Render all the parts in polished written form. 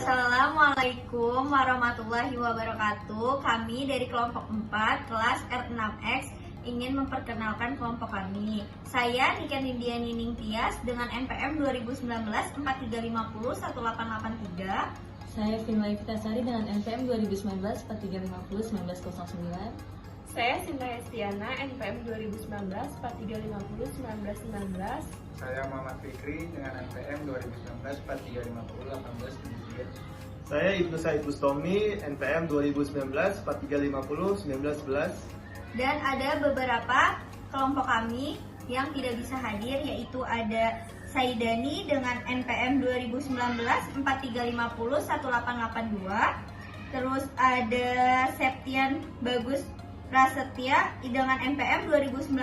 Assalamualaikum warahmatullahi wabarakatuh. Kami dari kelompok 4 kelas R6X ingin memperkenalkan kelompok kami. Saya Nika Nindya Nining Tias dengan NPM 2019 4350 1883. Saya Finla Ivitasari dengan NPM 2019 4350 1909. Saya Sinta Hestiana, NPM 2019 4350 1919. Saya Muhammad Fikri dengan NPM 2019 4350 1873. Saya Ibnu Said Bustomi, NPM 2019 4350 1911. Dan ada beberapa kelompok kami yang tidak bisa hadir, yaitu ada Saidani dengan NPM 2019 4350 1882. Terus ada Septian Bagus Prasetya dengan NPM 2019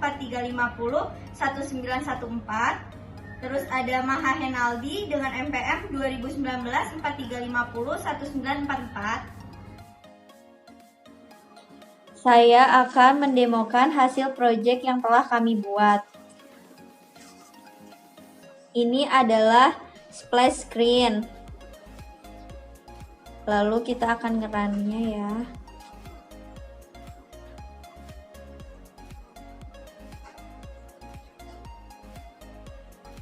4350 1914. Terus ada Maha Henaldi dengan NPM 2019 4350 1944. Saya akan mendemokan hasil proyek yang telah kami buat. Ini adalah splash screen. Lalu kita akan ngerunnya ya.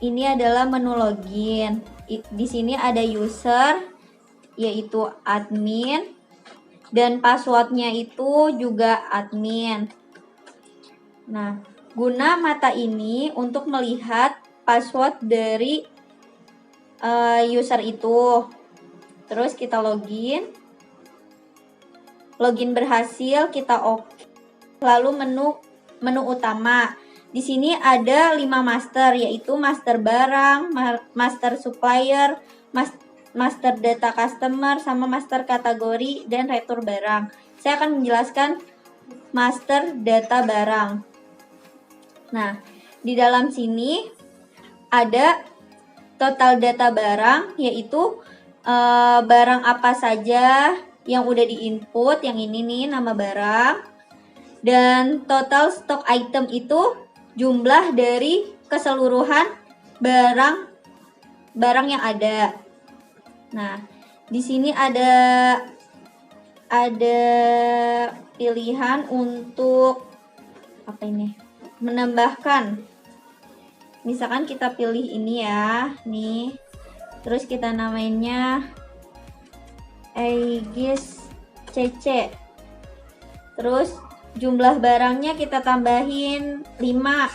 Ini adalah menu login. Di sini ada user, yaitu admin, dan passwordnya itu juga admin. Nah, guna mata ini untuk melihat password dari user itu. Terus kita login. Login berhasil, kita oke. Lalu menu utama. Di sini ada 5 master, yaitu master barang, master supplier, master data customer, sama master kategori, dan retur barang. Saya akan menjelaskan master data barang. Nah, di dalam sini ada total data barang, yaitu barang apa saja yang udah diinput. Yang ini nih nama barang. Dan total stock item itu jumlah dari keseluruhan barang yang ada. Nah, di sini ada pilihan untuk apa ini? Menambahkan. Misalkan kita pilih ini ya, nih. Terus kita namainnya Aegis CC. Terus jumlah barangnya kita tambahin 5.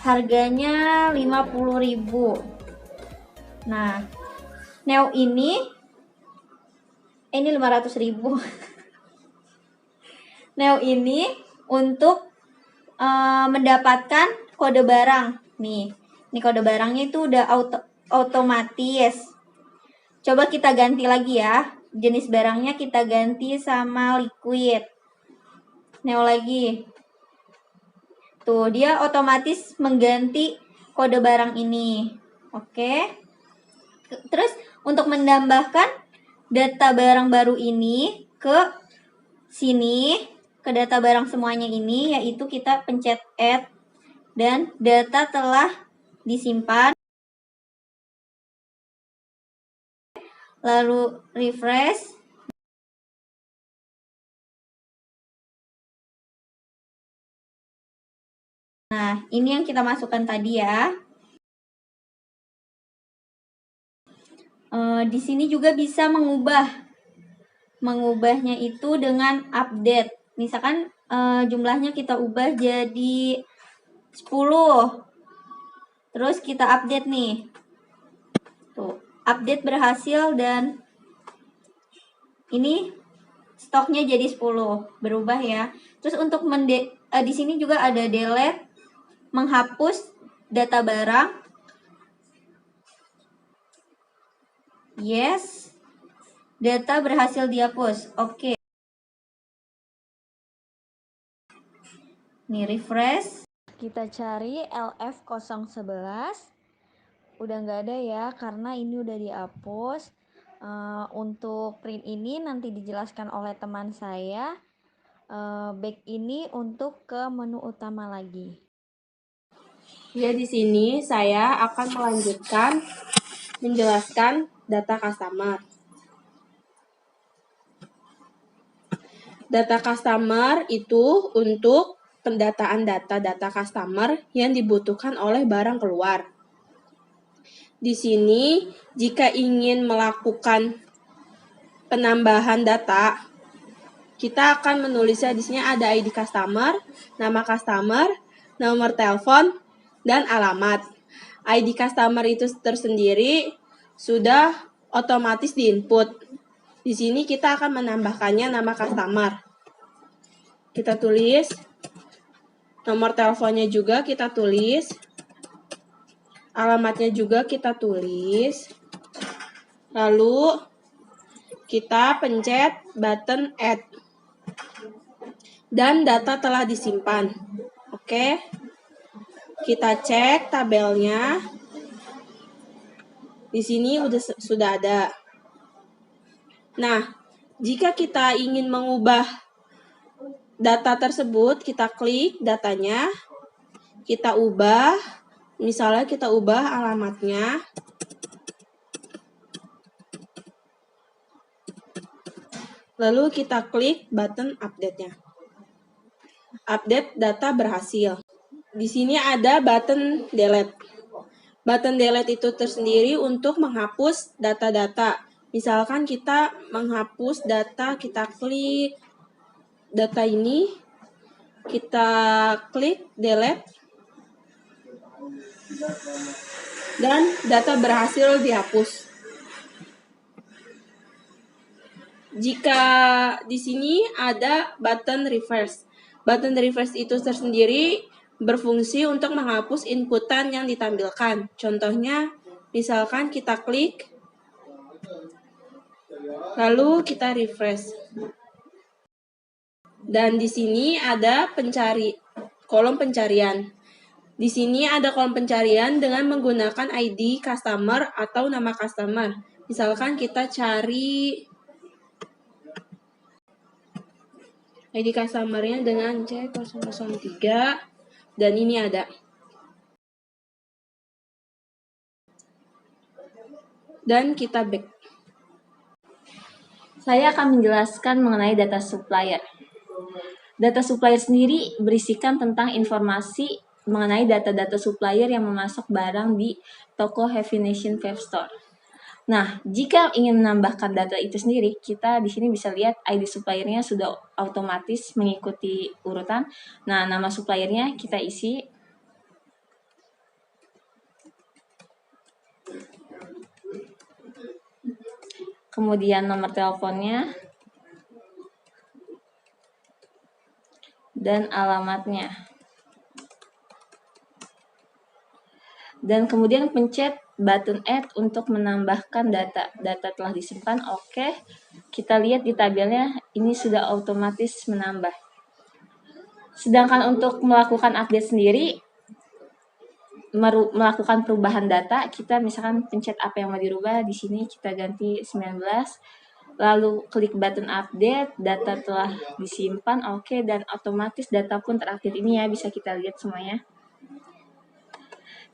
Harganya 50.000. Nah, Neo ini 500.000. Neo ini untuk mendapatkan kode barang. Nih kode barangnya itu udah otomatis. Coba kita ganti lagi ya. Jenis barangnya kita ganti sama liquid. Neo lagi. Tuh, dia otomatis mengganti kode barang ini. Oke. Terus untuk menambahkan data barang baru ini ke sini, ke data barang semuanya ini, yaitu kita pencet add dan data telah disimpan. Lalu refresh. Nah, ini yang kita masukkan tadi ya. Di sini juga bisa mengubahnya itu dengan update. Misalkan jumlahnya kita ubah jadi 10. Terus kita update nih. Tuh, update berhasil dan ini stoknya jadi 10, berubah ya. Terus untuk di sini juga ada delete, menghapus data barang. Yes. Data berhasil dihapus. Oke. Nih refresh. Kita cari LF011. Udah nggak ada ya, karena ini udah dihapus. Untuk print ini nanti dijelaskan oleh teman saya. Back ini untuk ke menu utama lagi. Ya, di sini saya akan melanjutkan menjelaskan data customer. Data customer itu untuk pendataan data customer yang dibutuhkan oleh barang keluar. Di sini, jika ingin melakukan penambahan data, kita akan menulisnya di sini ada ID customer, nama customer, nomor telepon, dan alamat. ID customer itu tersendiri sudah otomatis diinput. Di sini kita akan menambahkannya nama customer. Kita tulis, nomor teleponnya juga kita tulis, alamatnya juga kita tulis. Lalu kita pencet button add. Dan data telah disimpan. Oke. Kita cek tabelnya. Di sini sudah ada. Nah, jika kita ingin mengubah data tersebut, kita klik datanya, kita ubah. Misalnya kita ubah alamatnya. Lalu kita klik button update-nya. Update data berhasil. Di sini ada button delete. Button delete itu tersendiri untuk menghapus data-data. Misalkan kita menghapus data, kita klik data ini, kita klik delete, dan data berhasil dihapus. Jika di sini ada button reverse. Button reverse itu tersendiri berfungsi untuk menghapus inputan yang ditampilkan. Contohnya, misalkan kita klik, lalu kita refresh. Dan di sini ada kolom pencarian. Di sini ada kolom pencarian dengan menggunakan ID customer atau nama customer. Misalkan kita cari ID customer-nya dengan C003 dan ini ada. Dan kita back. Saya akan menjelaskan mengenai data supplier. Data supplier sendiri berisikan tentang informasi mengenai data-data supplier yang memasok barang di toko Happy Nation Web Store. Nah, jika ingin menambahkan data itu sendiri, kita di sini bisa lihat ID suppliernya sudah otomatis mengikuti urutan. Nah, nama suppliernya kita isi. Kemudian nomor teleponnya dan alamatnya. Dan kemudian pencet button add untuk menambahkan data. Data telah disimpan, oke. Kita lihat di tabelnya, ini sudah otomatis menambah. Sedangkan untuk melakukan update sendiri, melakukan perubahan data, kita misalkan pencet apa yang mau dirubah, di sini kita ganti 19, lalu klik button update, data telah disimpan, oke, dan otomatis data pun terupdate. Ini ya, bisa kita lihat semuanya.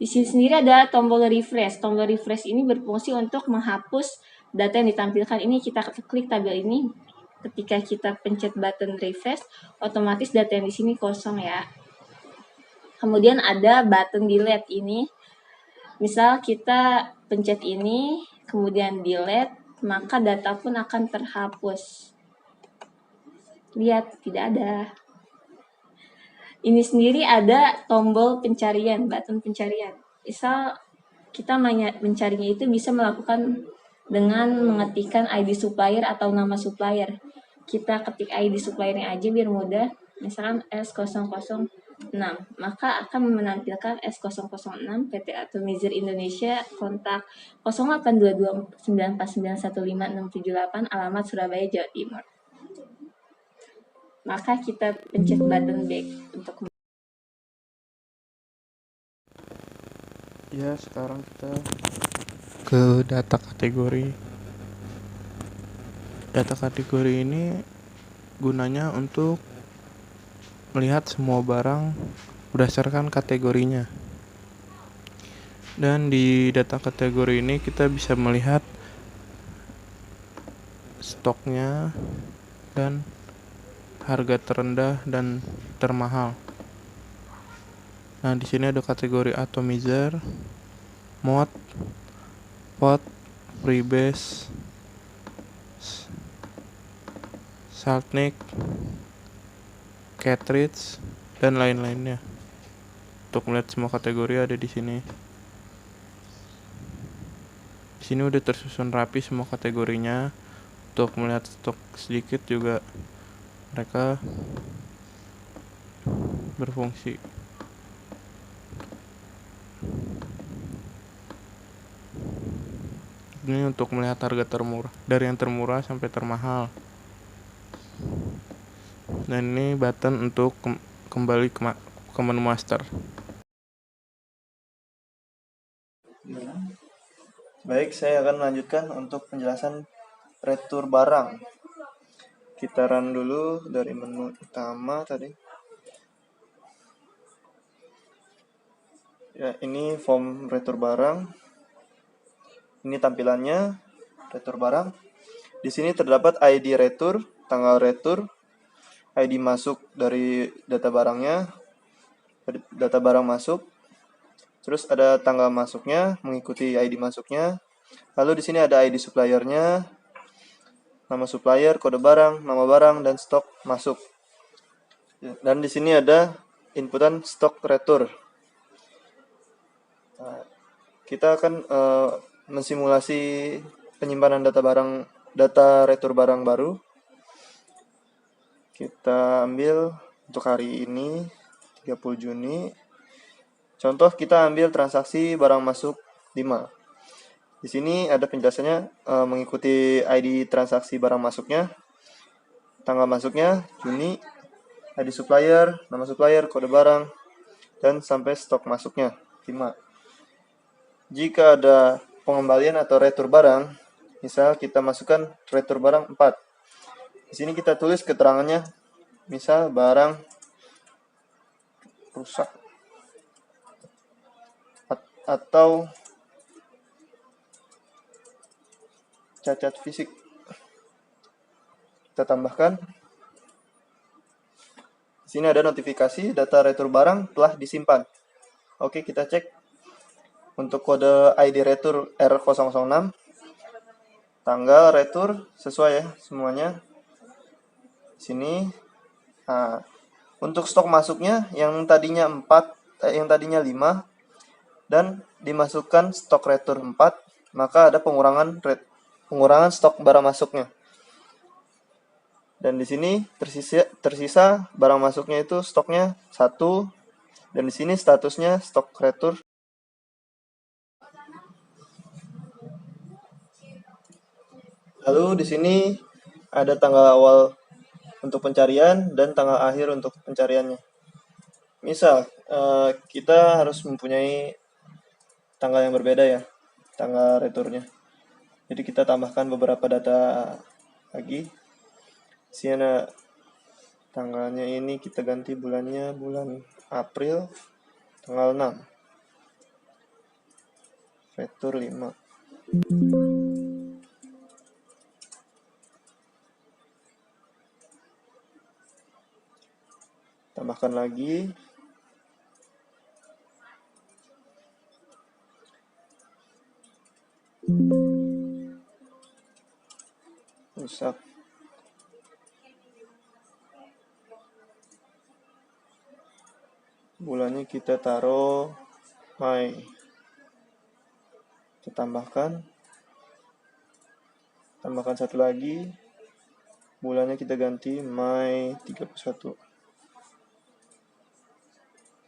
Di sini sendiri ada tombol refresh. Tombol refresh ini berfungsi untuk menghapus data yang ditampilkan. Ini kita klik tabel ini. Ketika kita pencet button refresh, otomatis data yang di sini kosong ya. Kemudian ada button delete ini. Misal kita pencet ini, kemudian delete, maka data pun akan terhapus. Lihat, tidak ada. Ini sendiri ada tombol pencarian, button pencarian. Misal kita mencarinya itu bisa melakukan dengan mengetikkan ID supplier atau nama supplier. Kita ketik ID suppliernya aja biar mudah. Misalkan S006, maka akan menampilkan S006 PT Atomizer Indonesia, kontak 082294915678, alamat Surabaya, Jawa Timur. Maka kita pencet button back untuk ya. Sekarang kita ke data kategori. Data kategori ini gunanya untuk melihat semua barang berdasarkan kategorinya. Dan di data kategori ini kita bisa melihat stoknya, dan harga terendah dan termahal. Nah, di sini ada kategori atomizer, mod, pot, freebase, saltnik, cartridge, dan lain-lainnya. Untuk melihat semua kategori ada di sini. Di sini udah tersusun rapi semua kategorinya. Untuk melihat stok sedikit juga mereka berfungsi. Ini untuk melihat harga termurah, dari yang termurah sampai termahal. Dan ini button untuk kembali ke menu master. Baik, saya akan melanjutkan untuk penjelasan retur barang. Kita run dulu dari menu utama tadi. Ya, ini form retur barang. Ini tampilannya retur barang. Di sini terdapat ID retur, tanggal retur, ID masuk dari data barangnya, data barang masuk. Terus ada tanggal masuknya mengikuti ID masuknya. Lalu di sini ada ID suppliernya, nama supplier, kode barang, nama barang, dan stok masuk. Dan di sini ada inputan stok retur. Nah, kita akan mensimulasi penyimpanan data retur barang baru. Kita ambil untuk hari ini 30 Juni. Contoh kita ambil transaksi barang masuk 5. Di sini ada penjelasannya mengikuti ID transaksi barang masuknya, tanggal masuknya Juni, ID supplier, nama supplier, kode barang, dan sampai stok masuknya 5. Jika ada pengembalian atau retur barang, misal kita masukkan retur barang 4. Di sini kita tulis keterangannya, misal barang rusak atau cacat fisik. Kita tambahkan. Di sini ada notifikasi data retur barang telah disimpan. Oke, kita cek. Untuk kode ID retur R006, tanggal retur sesuai ya semuanya. Di sini. Nah, untuk stok masuknya yang tadinya 5 dan dimasukkan stok retur 4, maka ada pengurangan stok barang masuknya. Dan di sini tersisa barang masuknya itu stoknya 1, dan di sini statusnya stok retur. Lalu di sini ada tanggal awal untuk pencarian dan tanggal akhir untuk pencariannya. Misal kita harus mempunyai tanggal yang berbeda ya, tanggal returnya. Jadi kita tambahkan beberapa data lagi. Di sini ada tanggalnya, ini kita ganti bulannya bulan April, tanggal 6. Retur 5. Tambahkan lagi. Rusak. Bulannya kita taruh Mei. Kita tambahkan satu lagi. Bulannya kita ganti Mei 31.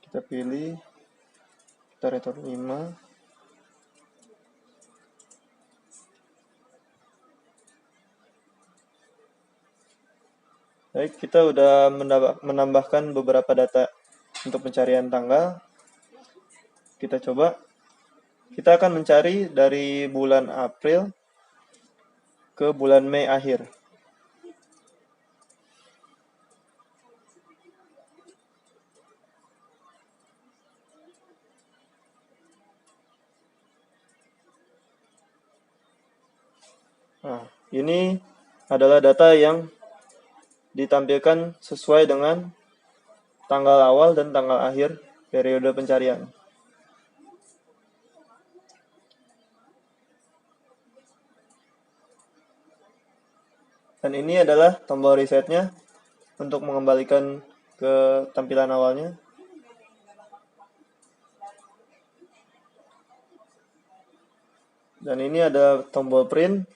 Kita pilih, kita retur 5. Baik, kita udah menambahkan beberapa data untuk pencarian tanggal. Kita coba. Kita akan mencari dari bulan April ke bulan Mei akhir. Nah, ini adalah data yang ditampilkan sesuai dengan tanggal awal dan tanggal akhir periode pencarian. Dan ini adalah tombol resetnya untuk mengembalikan ke tampilan awalnya. Dan ini ada tombol print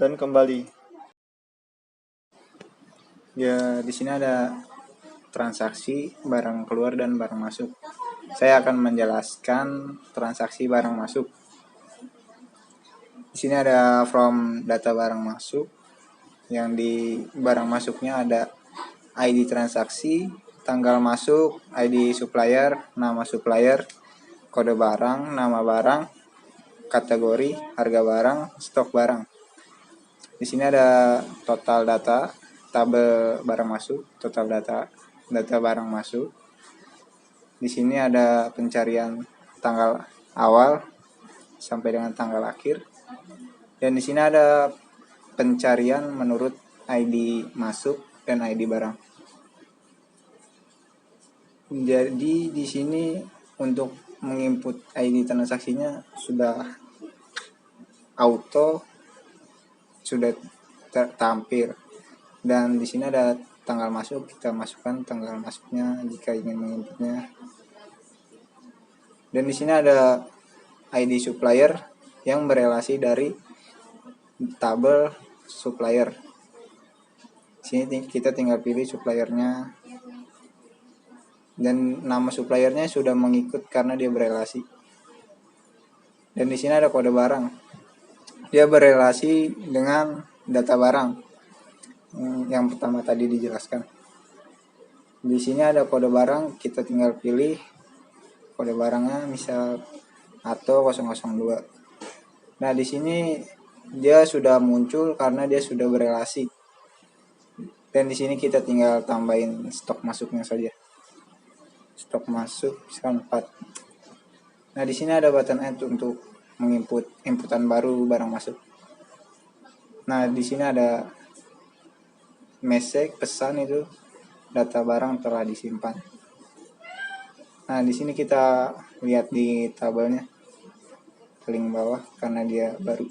dan kembali. Ya, di sini ada transaksi barang keluar dan barang masuk. Saya akan menjelaskan transaksi barang masuk. Di sini ada from data barang masuk. Yang di barang masuknya ada ID transaksi, tanggal masuk, ID supplier, nama supplier, kode barang, nama barang, kategori, harga barang, stok barang. Di sini ada total data, tabel barang masuk, total data barang masuk. Di sini ada pencarian tanggal awal sampai dengan tanggal akhir. Dan di sini ada pencarian menurut ID masuk dan ID barang. Jadi di sini untuk menginput ID transaksinya sudah auto, sudah tampil. Dan di sini ada tanggal masuk, kita masukkan tanggal masuknya jika ingin menginputnya. Dan di sini ada ID supplier yang berelasi dari tabel supplier. Sini kita tinggal pilih suppliernya, dan nama suppliernya sudah mengikut karena dia berelasi. Dan di sini ada kode barang, dia berelasi dengan data barang yang pertama tadi dijelaskan. Di sini ada kode barang, kita tinggal pilih kode barangnya, misal ATO 002. Nah, di sini dia sudah muncul karena dia sudah berelasi. Dan di sini kita tinggal tambahin stok masuknya saja. Stok masuk misalkan 4. Nah, di sini ada button add untuk inputan baru barang masuk. Nah, di sini ada message, pesan itu data barang telah disimpan. Nah, di sini kita lihat di tabelnya paling bawah karena dia baru.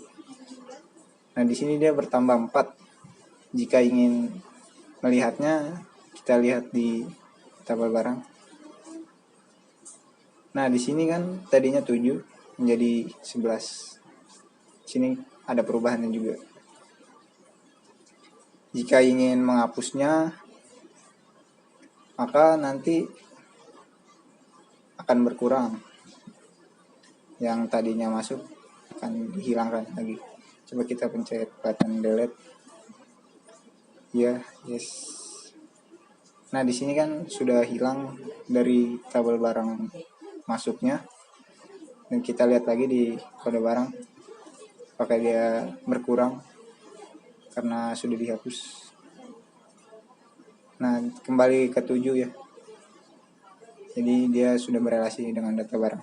Nah, di sini dia bertambah 4. Jika ingin melihatnya, kita lihat di tabel barang. Nah, di sini kan tadinya 7 menjadi 11. Sini ada perubahannya juga. Jika ingin menghapusnya, maka nanti akan berkurang. Yang tadinya masuk akan dihilangkan lagi. Coba kita pencet button delete. Ya, yes. Nah, di sini kan sudah hilang dari tabel barang masuknya. Dan kita lihat lagi di kode barang apakah dia berkurang karena sudah dihapus. Nah, kembali ke 7 ya. Jadi dia sudah berelasi dengan data barang.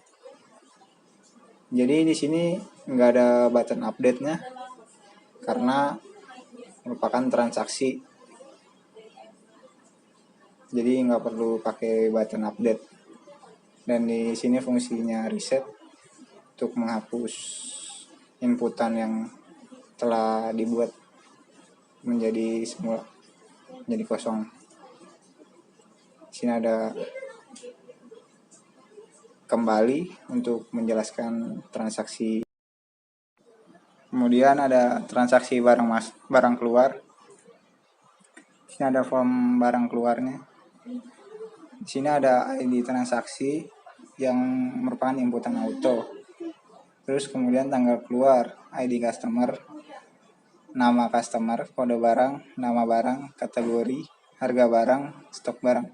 Jadi di sini nggak ada button update-nya karena merupakan transaksi. Jadi nggak perlu pakai button update. Dan di sini fungsinya reset untuk menghapus inputan yang telah dibuat menjadi semula, jadi kosong. Di sini ada kembali untuk menjelaskan transaksi. Kemudian ada transaksi barang keluar. Di sini ada form barang keluarnya. Di sini ada ID transaksi yang merupakan inputan auto. Terus kemudian tanggal keluar, ID customer, nama customer, kode barang, nama barang, kategori, harga barang, stok barang.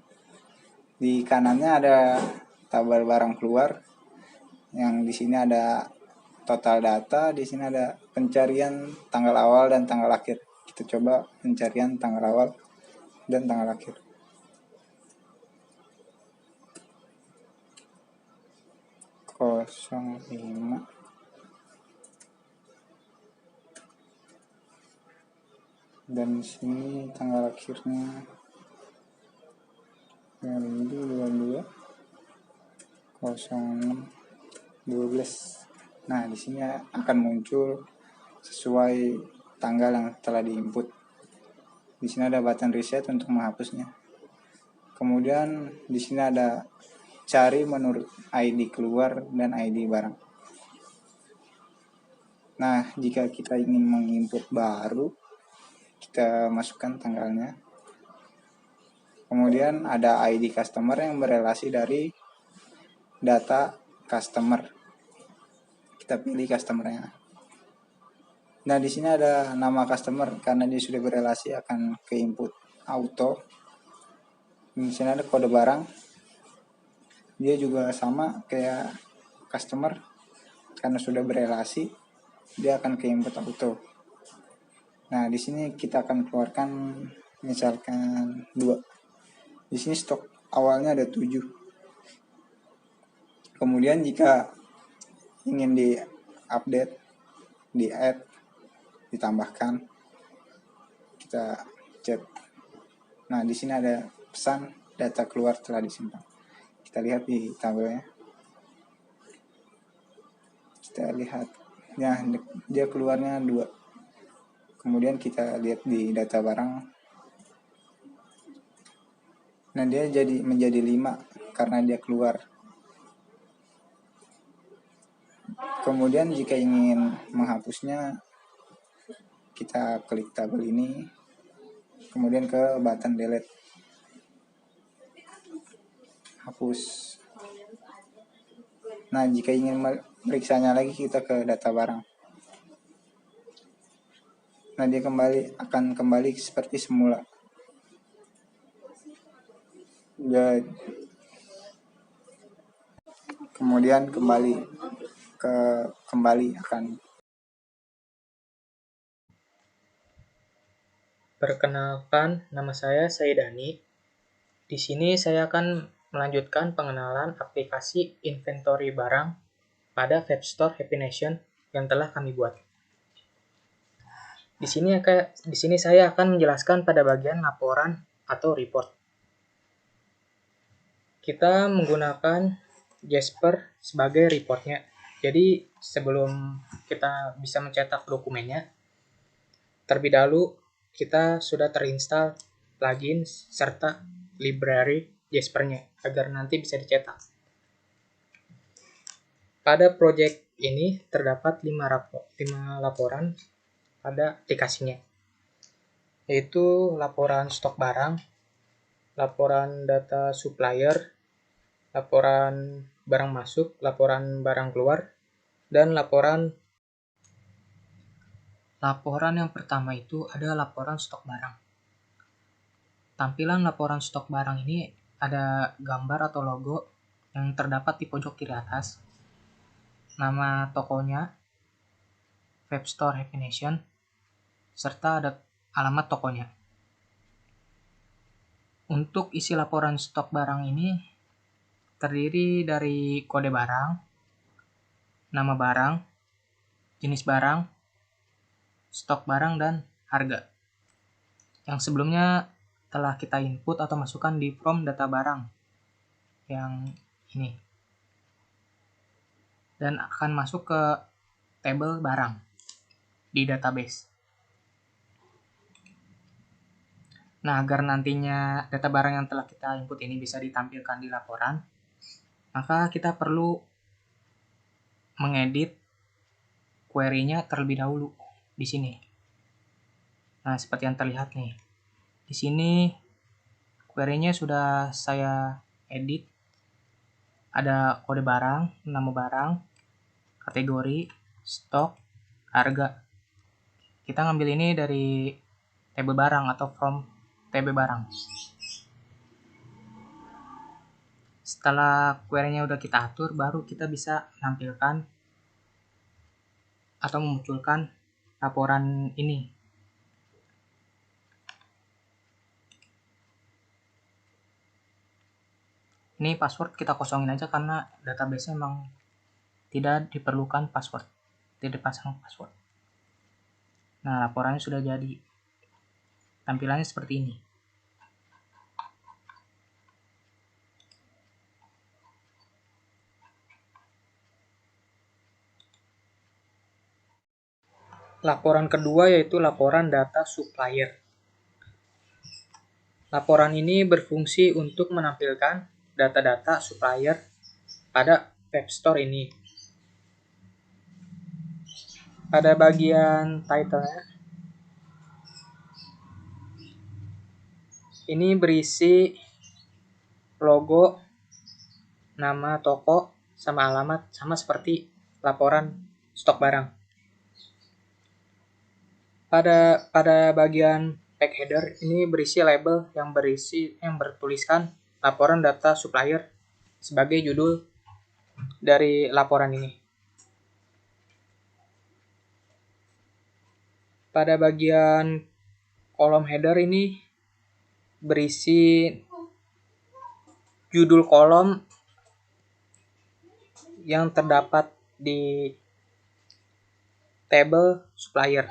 Di kanannya ada tabel barang keluar, yang di sini ada total data, di sini ada pencarian tanggal awal dan tanggal akhir. Kita coba pencarian tanggal awal dan tanggal akhir. Kosong 5. Dan di sini tanggal akhirnya 22/06/12. Nah, di sini akan muncul sesuai tanggal yang telah diinput. Di sini ada button reset untuk menghapusnya. Kemudian di sini ada cari menurut ID keluar dan ID barang. Nah, jika kita ingin menginput baru, kita masukkan tanggalnya. Kemudian ada ID customer yang berelasi dari data customer. Kita pilih customernya. Nah, di sini ada nama customer karena dia sudah berelasi akan ke input auto. Di sini ada kode barang. Dia juga sama kayak customer karena sudah berelasi, dia akan ke input auto. Nah, di sini kita akan keluarkan misalkan 2. Di sini stok awalnya ada 7. Kemudian jika ingin di-update, di-add, ditambahkan, kita cek. Nah, di sini ada pesan data keluar telah disimpan. Kita lihat di tabelnya. Kita lihat, ya dia keluarnya 2. Kemudian kita lihat di data barang. Nah, dia menjadi 5 karena dia keluar. Kemudian jika ingin menghapusnya, kita klik tabel ini, kemudian ke button delete. Hapus. Nah, jika ingin meriksanya lagi, kita ke data barang. Nah, dia akan kembali seperti semula. Kemudian kembali akan. Perkenalkan, nama saya Saidani. Di sini saya akan melanjutkan pengenalan aplikasi inventory barang pada Webstore Happy Nation yang telah kami buat. Di sini saya akan menjelaskan pada bagian laporan atau report. Kita menggunakan Jasper sebagai reportnya. Jadi sebelum kita bisa mencetak dokumennya, terlebih dahulu kita sudah terinstall plugin serta library Jasper-nya agar nanti bisa dicetak. Pada project ini terdapat 5 laporan pada aplikasinya, yaitu laporan stok barang, laporan data supplier, laporan barang masuk, laporan barang keluar, dan laporan yang pertama itu ada laporan stok barang. Tampilan laporan stok barang ini ada gambar atau logo yang terdapat di pojok kiri atas, nama tokonya, Webstore Happy Nation, serta ada alamat tokonya. Untuk isi laporan stok barang ini terdiri dari kode barang, nama barang, jenis barang, stok barang, dan harga. Yang sebelumnya telah kita input atau masukkan di form data barang yang ini. Dan akan masuk ke tabel barang di database. Nah, agar nantinya data barang yang telah kita input ini bisa ditampilkan di laporan, maka kita perlu mengedit query-nya terlebih dahulu di sini. Nah, seperti yang terlihat nih. Di sini query-nya sudah saya edit. Ada kode barang, nama barang, kategori, stok, harga. Kita ngambil ini dari tabel barang atau from TB barang. Setelah query-nya udah kita atur, baru kita bisa menampilkan atau memunculkan laporan ini. Ini password kita kosongin aja karena database memang tidak diperlukan password, tidak dipasang password. Nah, laporannya sudah jadi. tampilannya seperti ini. Laporan kedua yaitu laporan data supplier. Laporan ini berfungsi untuk menampilkan data-data supplier pada web store ini. Pada bagian title-nya, ini berisi logo, nama toko, sama alamat, sama seperti laporan stok barang. Pada bagian pack header ini berisi label yang bertuliskan laporan data supplier sebagai judul dari laporan ini. Pada bagian kolom header ini berisi judul kolom yang terdapat di tabel supplier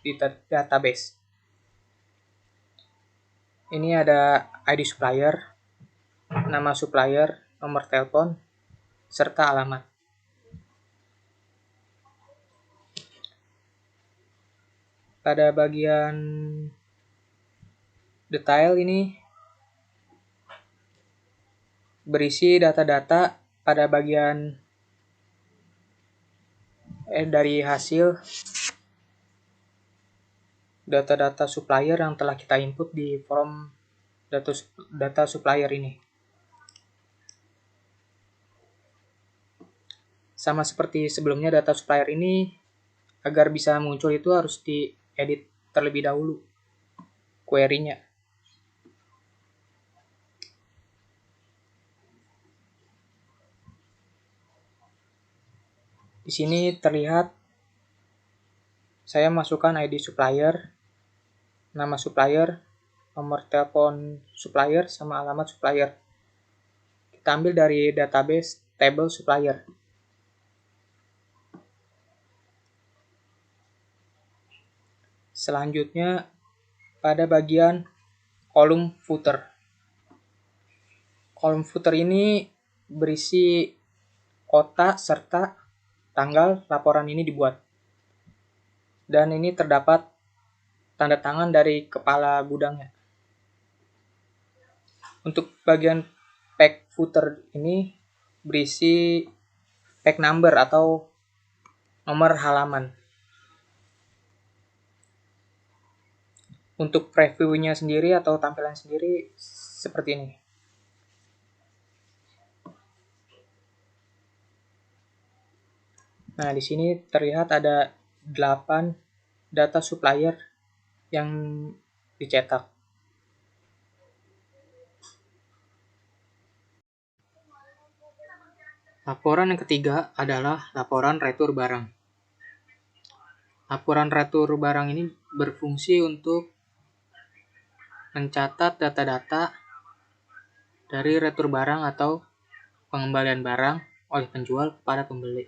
di database. Ini ada ID supplier, nama supplier, nomor telepon, serta alamat. Pada bagian detail ini berisi data-data pada bagian dari hasil data-data supplier yang telah kita input di form data supplier ini. Sama seperti sebelumnya, data supplier ini agar bisa muncul itu harus diedit terlebih dahulu query-nya. Di sini terlihat saya masukkan ID supplier, nama supplier, nomor telepon supplier, sama alamat supplier. Kita ambil dari database table supplier. Selanjutnya pada bagian kolom footer. Kolom footer ini berisi kota serta tanggal laporan ini dibuat. Dan ini terdapat tanda tangan dari kepala gudangnya. Untuk bagian pack footer ini berisi pack number atau nomor halaman. Untuk preview-nya sendiri atau tampilan sendiri seperti ini. Nah, di sini terlihat ada 8 data supplier yang dicetak. Laporan yang ketiga adalah laporan retur barang. Laporan retur barang ini berfungsi untuk mencatat data-data dari retur barang atau pengembalian barang oleh penjual kepada pembeli.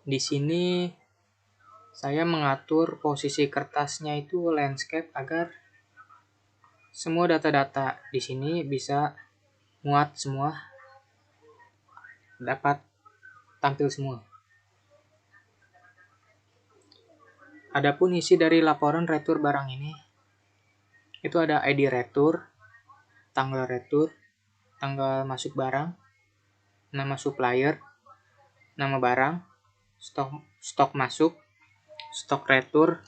Di sini saya mengatur posisi kertasnya itu landscape agar semua data-data di sini bisa muat semua, dapat tampil semua. Adapun isi dari laporan retur barang ini itu ada ID retur, tanggal retur, tanggal masuk barang, nama supplier, nama barang, stok masuk, stok retur,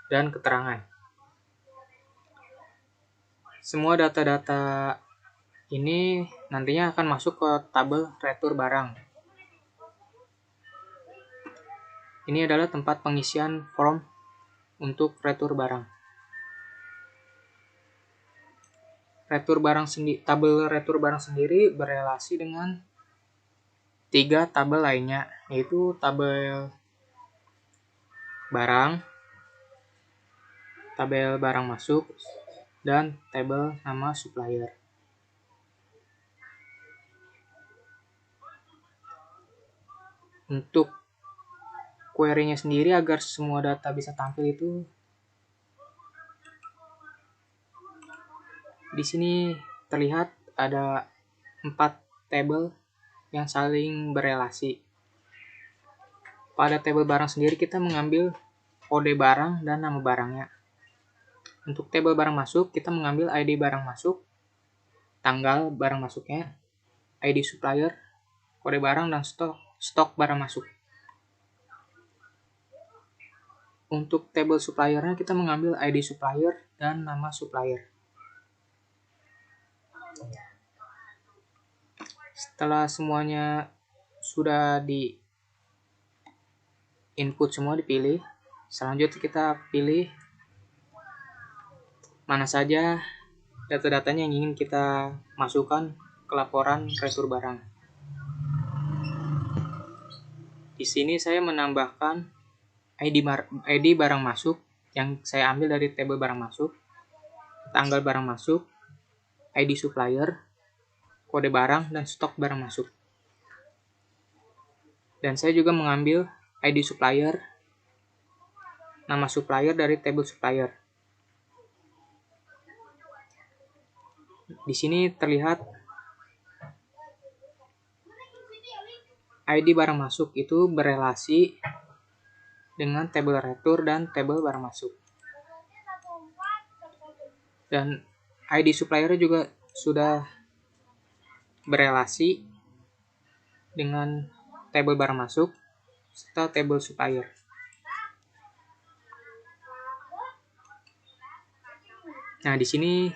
dan keterangan. Semua data-data ini nantinya akan masuk ke tabel retur barang. Ini adalah tempat pengisian form untuk retur barang. Tabel retur barang sendiri berelasi dengan 3 tabel lainnya, yaitu tabel barang, tabel barang masuk, dan tabel nama supplier. Untuk query-nya sendiri agar semua data bisa tampil itu di sini terlihat ada 4 tabel yang saling berelasi. Pada tabel barang sendiri kita mengambil kode barang dan nama barangnya. Untuk tabel barang masuk kita mengambil ID barang masuk, tanggal barang masuknya, ID supplier, kode barang, dan stok barang masuk. Untuk tabel suppliernya kita mengambil ID supplier dan nama supplier. Setelah semuanya sudah di input semua dipilih, selanjutnya kita pilih mana saja data-datanya yang ingin kita masukkan ke laporan retur barang. Di sini saya menambahkan ID barang masuk yang saya ambil dari tabel barang masuk, tanggal barang masuk, ID supplier, kode barang, dan stok barang masuk. Dan saya juga mengambil ID supplier, nama supplier dari tabel supplier. Di sini terlihat ID barang masuk itu berelasi dengan tabel retur dan tabel barang masuk. Dan ID supplier juga sudah berelasi dengan tabel barang masuk serta tabel supplier. Nah, di sini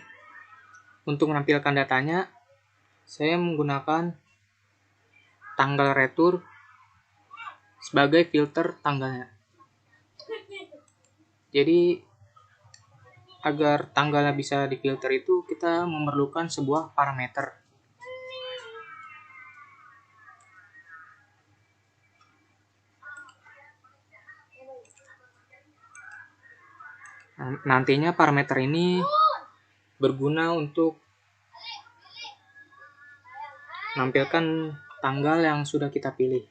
untuk menampilkan datanya saya menggunakan tanggal retur sebagai filter tanggalnya. Jadi agar tanggalnya bisa difilter itu kita memerlukan sebuah parameter. Nantinya parameter ini berguna untuk menampilkan tanggal yang sudah kita pilih.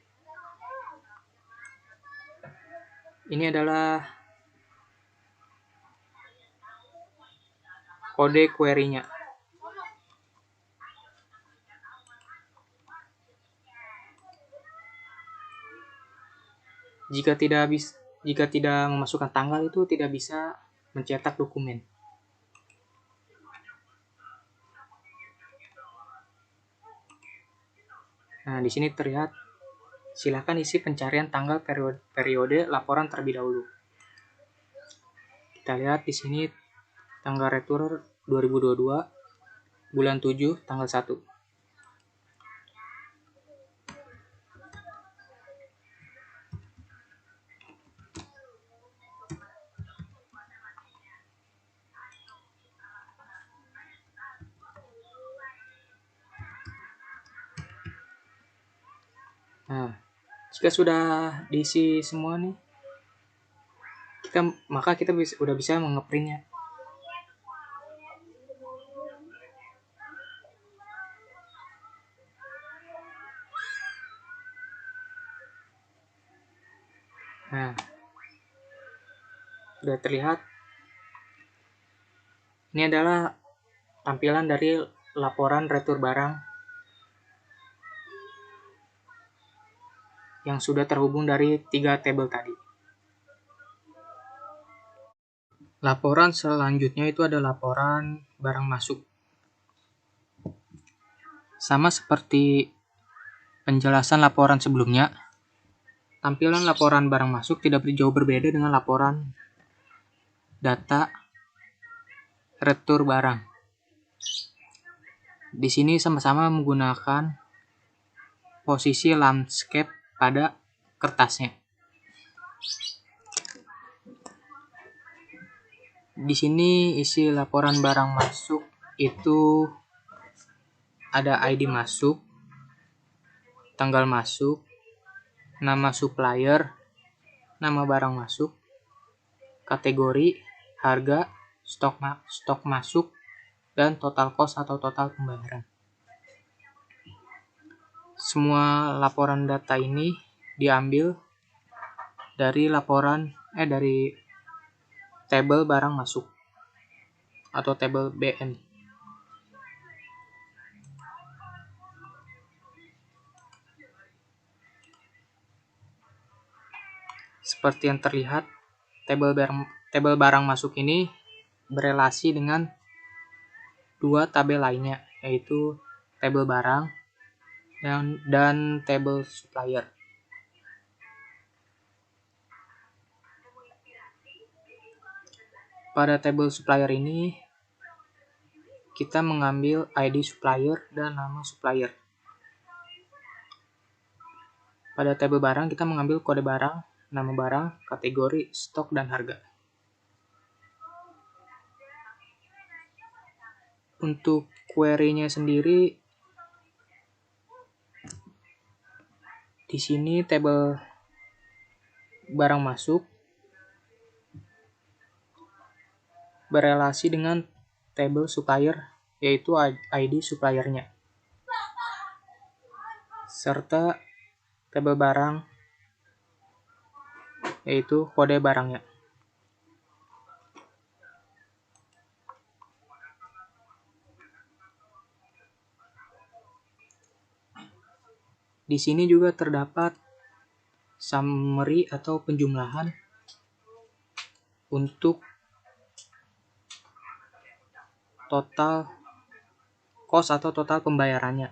Ini adalah kode query-nya. Jika tidak memasukkan tanggal itu tidak bisa mencetak dokumen. Nah, di sini terlihat silakan isi pencarian tanggal periode laporan terlebih dahulu. Kita lihat di sini tanggal retur 2022 bulan 7 tanggal 1. Nah, jika sudah diisi semua nih, maka kita udah bisa mengeprintnya. Nah, sudah terlihat. Ini adalah tampilan dari laporan retur barang yang sudah terhubung dari 3 tabel tadi. Laporan selanjutnya itu ada laporan barang masuk. Sama seperti penjelasan laporan sebelumnya, tampilan laporan barang masuk tidak jauh berbeda dengan laporan data retur barang. Di sini sama-sama menggunakan posisi landscape pada kertasnya. Di sini isi laporan barang masuk itu ada ID masuk, tanggal masuk, nama supplier, nama barang masuk, kategori, harga, stok masuk, dan total cost atau total pembayaran. Semua laporan data ini diambil dari dari tabel barang masuk atau tabel BM. Seperti yang terlihat, tabel barang masuk ini berelasi dengan dua tabel lainnya, yaitu tabel barang dan tabel supplier. Pada tabel supplier ini, kita mengambil ID supplier dan nama supplier. Pada tabel barang, kita mengambil kode barang, nama barang, kategori, stok, dan harga. Untuk query-nya sendiri, di sini tabel barang masuk berelasi dengan tabel supplier, yaitu ID suppliernya, serta tabel barang, yaitu kode barangnya. Di sini juga terdapat summary atau penjumlahan untuk total cost atau total pembayarannya.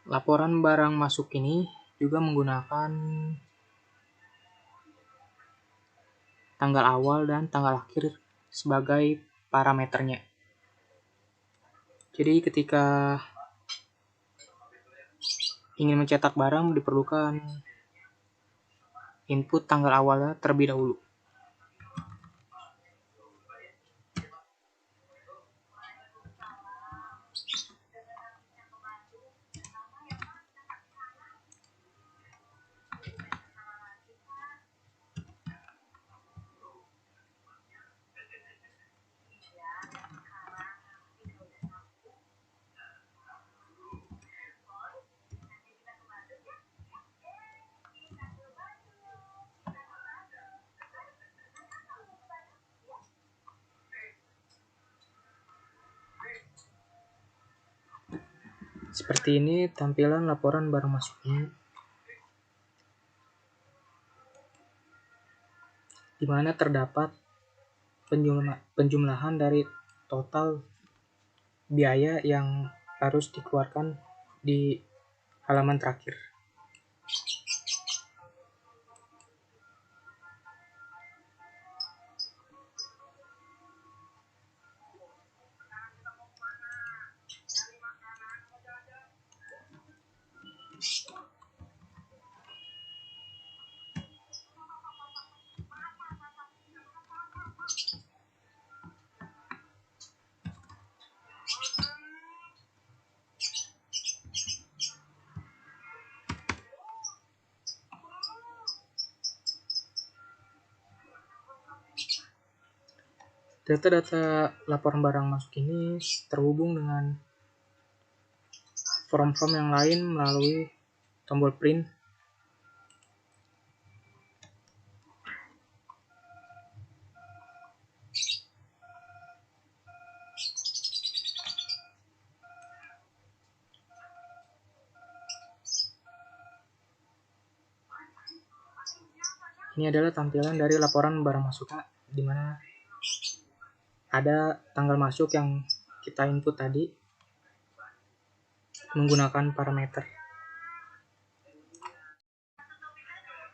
Laporan barang masuk ini juga menggunakan tanggal awal dan tanggal akhir sebagai parameternya. Jadi ketika ingin mencetak barang diperlukan input tanggal awalnya terlebih dahulu. Seperti ini tampilan laporan barang masuknya, di mana terdapat penjumlahan dari total biaya yang harus dikeluarkan di halaman terakhir. Data-data laporan barang masuk ini terhubung dengan form-form yang lain melalui tombol print. Ini adalah tampilan dari laporan barang masuknya, di mana ada tanggal masuk yang kita input tadi menggunakan parameter.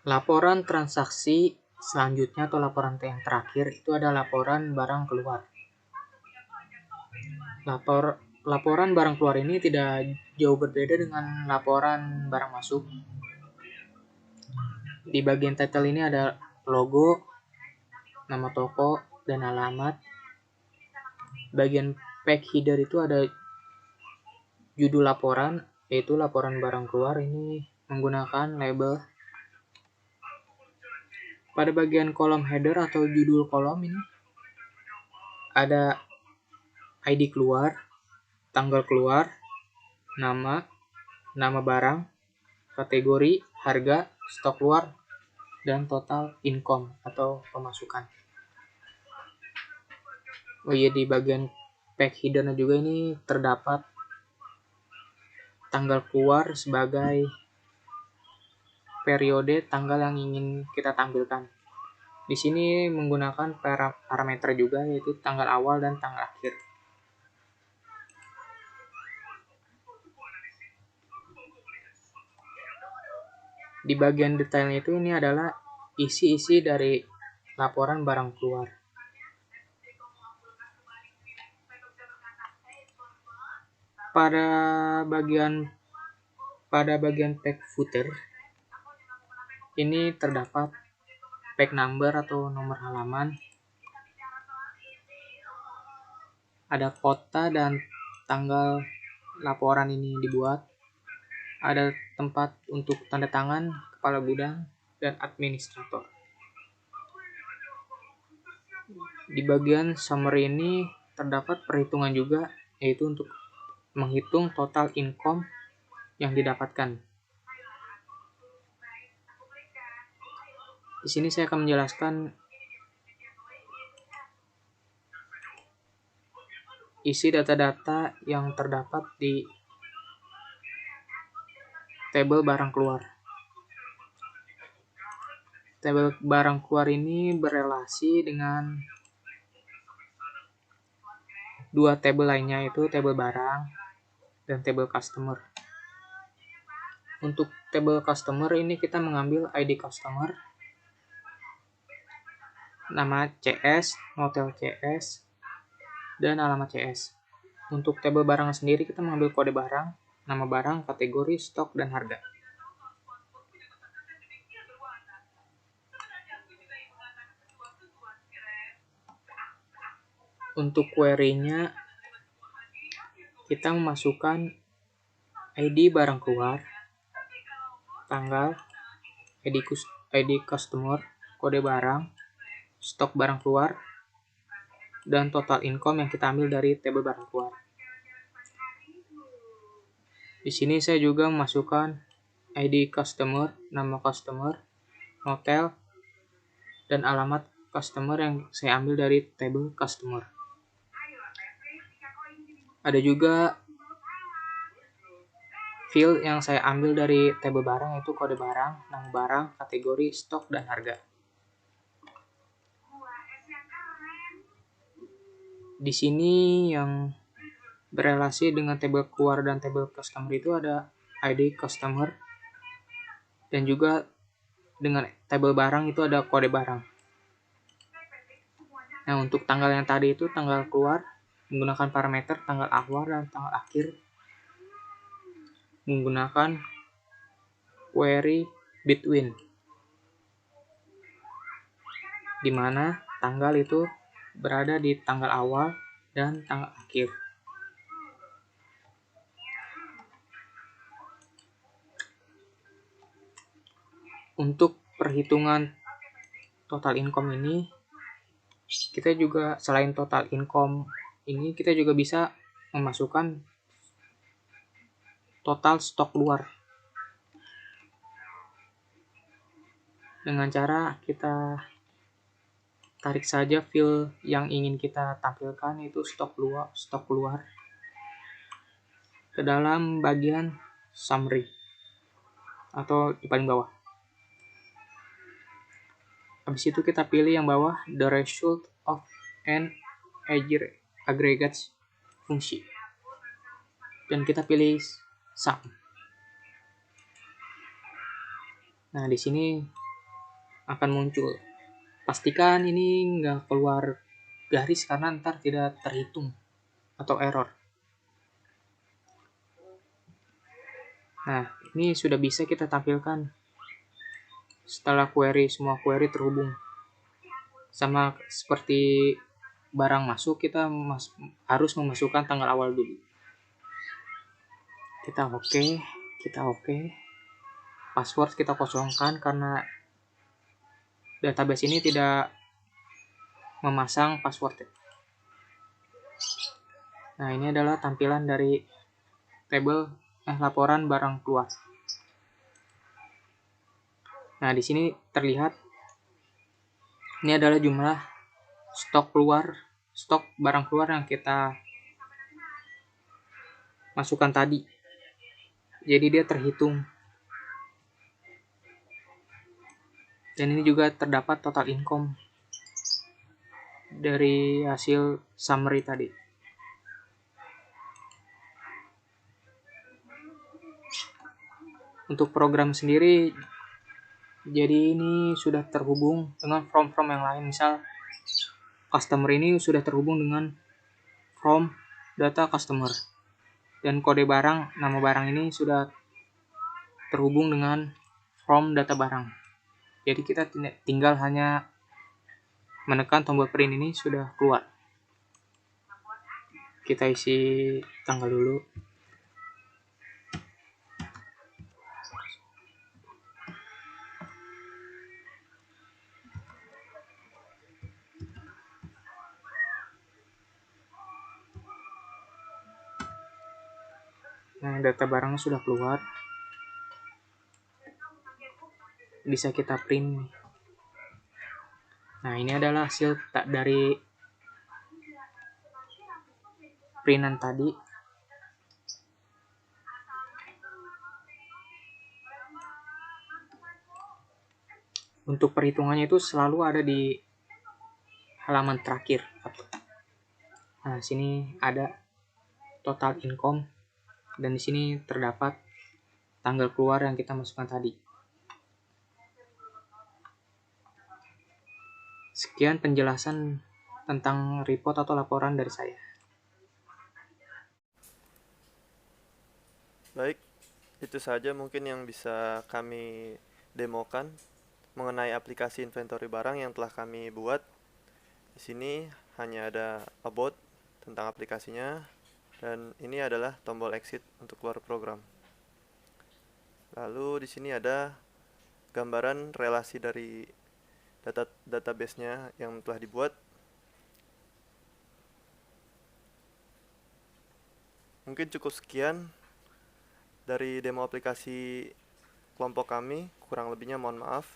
Laporan transaksi selanjutnya atau laporan yang terakhir itu ada laporan barang keluar. Laporan barang keluar ini tidak jauh berbeda dengan laporan barang masuk. Di bagian title ini ada logo, nama toko, dan alamat. Bagian page header itu ada judul laporan, yaitu laporan barang keluar, ini menggunakan label. Pada bagian kolom header atau judul kolom ini ada ID keluar, tanggal keluar, nama barang, kategori, harga, stok keluar, dan total income atau pemasukan. Oh iya, di bagian pack hidden juga ini terdapat tanggal keluar sebagai periode tanggal yang ingin kita tampilkan. Di sini menggunakan parameter juga, yaitu tanggal awal dan tanggal akhir. Di bagian detailnya itu ini adalah isi-isi dari laporan barang keluar. Pada bagian pack footer ini terdapat pack number atau nomor halaman, ada kota dan tanggal laporan ini dibuat, ada tempat untuk tanda tangan kepala gudang dan administrator. Di bagian summary ini terdapat perhitungan juga, yaitu untuk menghitung total income yang didapatkan. Di sini saya akan menjelaskan isi data-data yang terdapat di tabel barang keluar. Tabel barang keluar ini berelasi dengan dua tabel lainnya, yaitu tabel barang dan tabel customer. Untuk tabel customer ini kita mengambil ID customer, nama CS, model CS, dan alamat CS. Untuk tabel barang sendiri kita mengambil kode barang, nama barang, kategori, stok, dan harga. Untuk query-nya kita memasukkan ID barang keluar, tanggal, ID customer, kode barang, stok barang keluar, dan total income yang kita ambil dari tabel barang keluar. Di sini saya juga memasukkan ID customer, nama customer, hotel, dan alamat customer yang saya ambil dari tabel customer. Ada juga field yang saya ambil dari tabel barang, yaitu kode barang, nama barang, kategori, stok, dan harga. Di sini yang berelasi dengan tabel keluar dan tabel customer itu ada ID customer, dan juga dengan tabel barang itu ada kode barang. Nah, untuk tanggal yang tadi itu tanggal keluar menggunakan parameter tanggal awal dan tanggal akhir menggunakan query between, di mana tanggal itu berada di tanggal awal dan tanggal akhir. Untuk perhitungan total income ini, kita juga selain total income ini, kita juga bisa memasukkan total stok luar. Dengan cara kita tarik saja field yang ingin kita tampilkan, itu stok keluar ke dalam bagian summary atau di paling bawah. Habis itu kita pilih yang bawah, the result of an aggregates function, dan kita pilih sum. Nah, di sini akan muncul. Pastikan ini nggak keluar garis karena ntar tidak terhitung atau error. Nah, ini sudah bisa kita tampilkan setelah semua query terhubung. Sama seperti barang masuk, kita harus memasukkan tanggal awal dulu. Kita oke. Password kita kosongkan karena database ini tidak memasang password. Nah, ini adalah tampilan dari laporan barang keluar. Nah, di sini terlihat ini adalah jumlah stok barang keluar yang kita masukkan tadi. Jadi dia terhitung. Dan ini juga terdapat total income dari hasil summary tadi. Untuk program sendiri, jadi ini sudah terhubung dengan form-form yang lain. Misal, customer ini sudah terhubung dengan form data customer. Dan kode barang, nama barang ini sudah terhubung dengan form data barang. Jadi kita tinggal hanya menekan tombol print ini sudah keluar. Kita isi tanggal dulu. Nah, data barangnya sudah keluar. Bisa kita print. Nah, ini adalah hasil dari printan tadi. Untuk perhitungannya itu selalu ada di halaman terakhir. Nah, sini ada total income dan di sini terdapat tanggal keluar yang kita masukkan tadi. Sekian penjelasan tentang report atau laporan dari saya. Baik, itu saja mungkin yang bisa kami demokan mengenai aplikasi inventory barang yang telah kami buat. Di sini hanya ada about tentang aplikasinya, dan ini adalah tombol exit untuk keluar program. Lalu di sini ada gambaran relasi dari database-nya yang telah dibuat. Mungkin cukup sekian dari demo aplikasi kelompok kami, kurang lebihnya mohon maaf.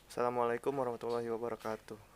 Assalamualaikum warahmatullahi wabarakatuh.